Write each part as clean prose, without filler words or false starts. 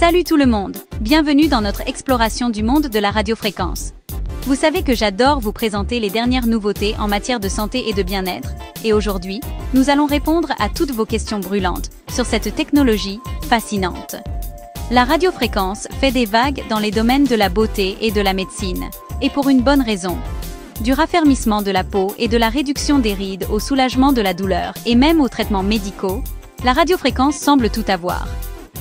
Salut tout le monde, bienvenue dans notre exploration du monde de la radiofréquence. Vous savez que j'adore vous présenter les dernières nouveautés en matière de santé et de bien-être, et aujourd'hui, nous allons répondre à toutes vos questions brûlantes sur cette technologie fascinante. La radiofréquence fait des vagues dans les domaines de la beauté et de la médecine, et pour une bonne raison. Du raffermissement de la peau et de la réduction des rides au soulagement de la douleur et même aux traitements médicaux, la radiofréquence semble tout avoir.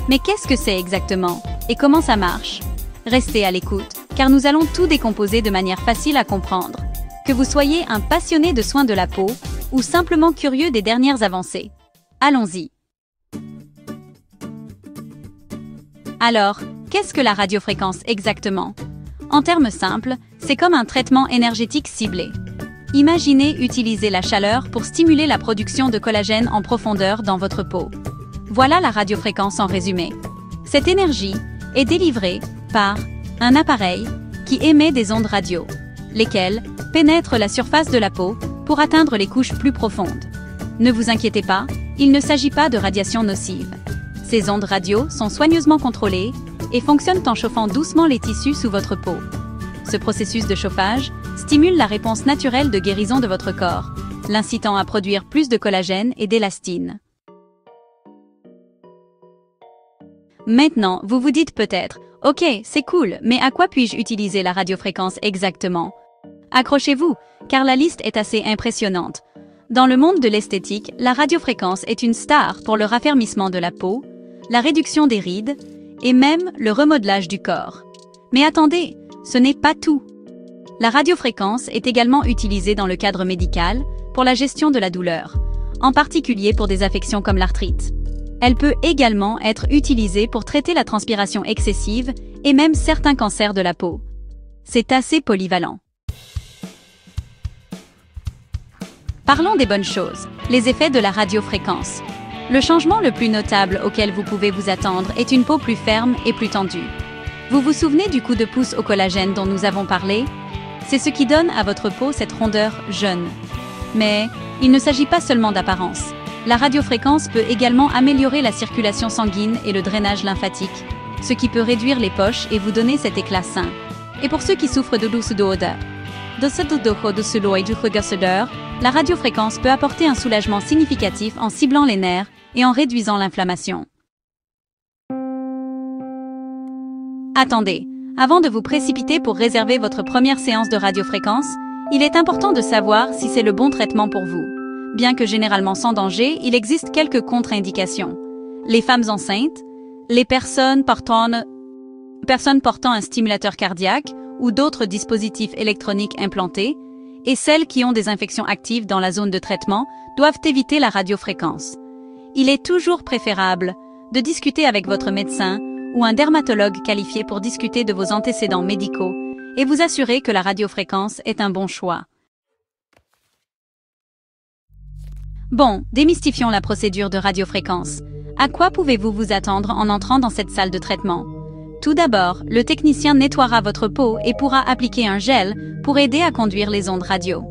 Mais qu'est-ce que c'est exactement et comment ça marche? Restez à l'écoute, car nous allons tout décomposer de manière facile à comprendre. Que vous soyez un passionné de soins de la peau ou simplement curieux des dernières avancées. Allons-y. Alors, qu'est-ce que la radiofréquence exactement? En termes simples, c'est comme un traitement énergétique ciblé. Imaginez utiliser la chaleur pour stimuler la production de collagène en profondeur dans votre peau. Voilà la radiofréquence en résumé. Cette énergie est délivrée par un appareil qui émet des ondes radio, lesquelles pénètrent la surface de la peau pour atteindre les couches plus profondes. Ne vous inquiétez pas, il ne s'agit pas de radiation nocive. Ces ondes radio sont soigneusement contrôlées et fonctionnent en chauffant doucement les tissus sous votre peau. Ce processus de chauffage stimule la réponse naturelle de guérison de votre corps, l'incitant à produire plus de collagène et d'élastine. Maintenant, vous vous dites peut-être, « Ok, c'est cool, mais à quoi puis-je utiliser la radiofréquence exactement ?» Accrochez-vous, car la liste est assez impressionnante. Dans le monde de l'esthétique, la radiofréquence est une star pour le raffermissement de la peau, la réduction des rides et même le remodelage du corps. Mais attendez, ce n'est pas tout. La radiofréquence est également utilisée dans le cadre médical pour la gestion de la douleur, en particulier pour des affections comme l'arthrite. Elle peut également être utilisée pour traiter la transpiration excessive et même certains cancers de la peau. C'est assez polyvalent. Parlons des bonnes choses, les effets de la radiofréquence. Le changement le plus notable auquel vous pouvez vous attendre est une peau plus ferme et plus tendue. Vous vous souvenez du coup de pouce au collagène dont nous avons parlé? C'est ce qui donne à votre peau cette rondeur jeune. Mais il ne s'agit pas seulement d'apparence. La radiofréquence peut également améliorer la circulation sanguine et le drainage lymphatique, ce qui peut réduire les poches et vous donner cet éclat sain. Et pour ceux qui souffrent de la radiofréquence peut apporter un soulagement significatif en ciblant les nerfs et en réduisant l'inflammation. Attendez, avant de vous précipiter pour réserver votre première séance de radiofréquence, il est important de savoir si c'est le bon traitement pour vous. Bien que généralement sans danger, il existe quelques contre-indications. Les femmes enceintes, les personnes portant un stimulateur cardiaque ou d'autres dispositifs électroniques implantés, et celles qui ont des infections actives dans la zone de traitement doivent éviter la radiofréquence. Il est toujours préférable de discuter avec votre médecin ou un dermatologue qualifié pour discuter de vos antécédents médicaux et vous assurer que la radiofréquence est un bon choix. Bon, démystifions la procédure de radiofréquence. À quoi pouvez-vous vous attendre en entrant dans cette salle de traitement? Tout d'abord, le technicien nettoiera votre peau et pourra appliquer un gel pour aider à conduire les ondes radio.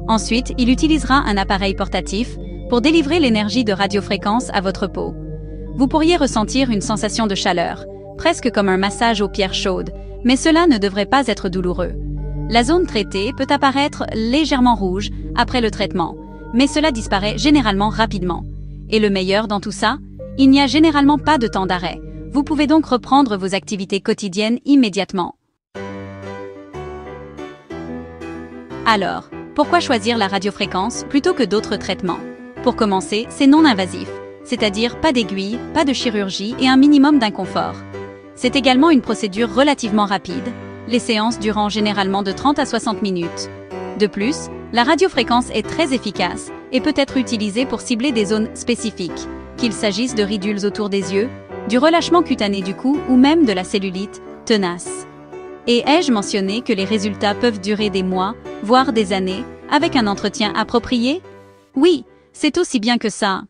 Ensuite, il utilisera un appareil portatif pour délivrer l'énergie de radiofréquence à votre peau. Vous pourriez ressentir une sensation de chaleur, presque comme un massage aux pierres chaudes, mais cela ne devrait pas être douloureux. La zone traitée peut apparaître légèrement rouge après le traitement, mais cela disparaît généralement rapidement. Et le meilleur dans tout ça, il n'y a généralement pas de temps d'arrêt. Vous pouvez donc reprendre vos activités quotidiennes immédiatement. Alors, pourquoi choisir la radiofréquence plutôt que d'autres traitements? Pour commencer, c'est non invasif, c'est-à-dire pas d'aiguille, pas de chirurgie et un minimum d'inconfort. C'est également une procédure relativement rapide, les séances durant généralement de 30 à 60 minutes. De plus, la radiofréquence est très efficace et peut être utilisée pour cibler des zones spécifiques, qu'il s'agisse de ridules autour des yeux, du relâchement cutané du cou ou même de la cellulite tenace. Et ai-je mentionné que les résultats peuvent durer des mois, voire des années, avec un entretien approprié? Oui, c'est aussi bien que ça.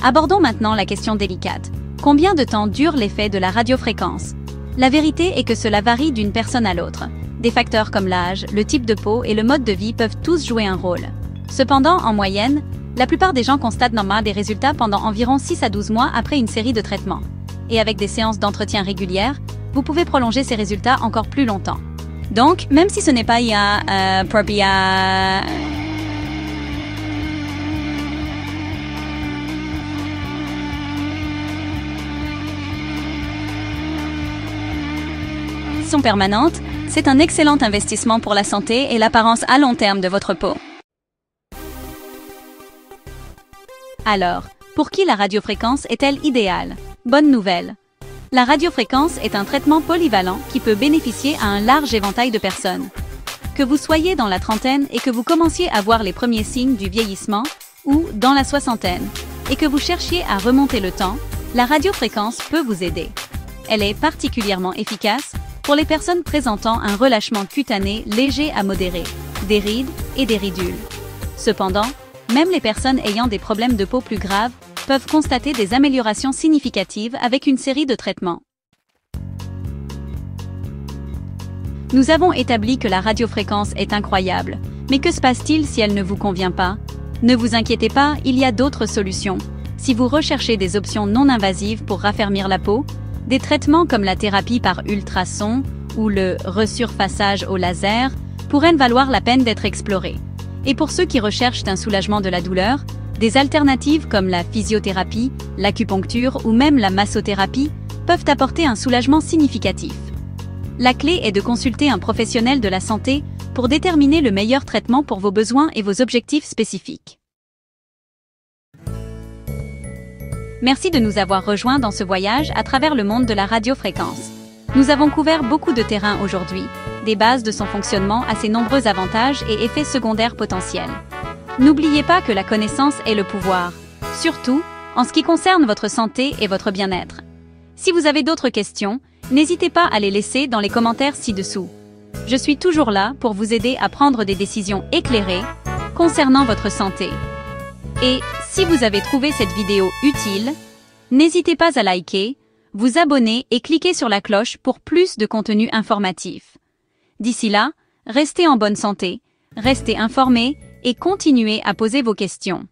Abordons maintenant la question délicate. Combien de temps dure l'effet de la radiofréquence? La vérité est que cela varie d'une personne à l'autre. Des facteurs comme l'âge, le type de peau et le mode de vie peuvent tous jouer un rôle. Cependant, en moyenne, La plupart des gens constatent normalement des résultats pendant environ 6 à 12 mois après une série de traitements. Et avec des séances d'entretien régulières, vous pouvez prolonger ces résultats encore plus longtemps. Donc, même si ce n'est pas permanente, c'est un excellent investissement pour la santé et l'apparence à long terme de votre peau. Alors, pour qui la radiofréquence est-elle idéale? Bonne nouvelle! La radiofréquence est un traitement polyvalent qui peut bénéficier à un large éventail de personnes. Que vous soyez dans la trentaine et que vous commenciez à voir les premiers signes du vieillissement, ou dans la soixantaine, et que vous cherchiez à remonter le temps, la radiofréquence peut vous aider. Elle est particulièrement efficace pour les personnes présentant un relâchement cutané léger à modéré, des rides et des ridules. Cependant, même les personnes ayant des problèmes de peau plus graves peuvent constater des améliorations significatives avec une série de traitements. Nous avons établi que la radiofréquence est incroyable, mais que se passe-t-il si elle ne vous convient pas? Ne vous inquiétez pas, il y a d'autres solutions. Si vous recherchez des options non invasives pour raffermir la peau, des traitements comme la thérapie par ultrasons ou le resurfaçage au laser pourraient valoir la peine d'être explorés. Et pour ceux qui recherchent un soulagement de la douleur, des alternatives comme la physiothérapie, l'acupuncture ou même la massothérapie peuvent apporter un soulagement significatif. La clé est de consulter un professionnel de la santé pour déterminer le meilleur traitement pour vos besoins et vos objectifs spécifiques. Merci de nous avoir rejoints dans ce voyage à travers le monde de la radiofréquence. Nous avons couvert beaucoup de terrain aujourd'hui, des bases de son fonctionnement à ses nombreux avantages et effets secondaires potentiels. N'oubliez pas que la connaissance est le pouvoir, surtout en ce qui concerne votre santé et votre bien-être. Si vous avez d'autres questions, n'hésitez pas à les laisser dans les commentaires ci-dessous. Je suis toujours là pour vous aider à prendre des décisions éclairées concernant votre santé. Et si vous avez trouvé cette vidéo utile, n'hésitez pas à liker, vous abonner et cliquer sur la cloche pour plus de contenu informatif. D'ici là, restez en bonne santé, restez informés et continuez à poser vos questions.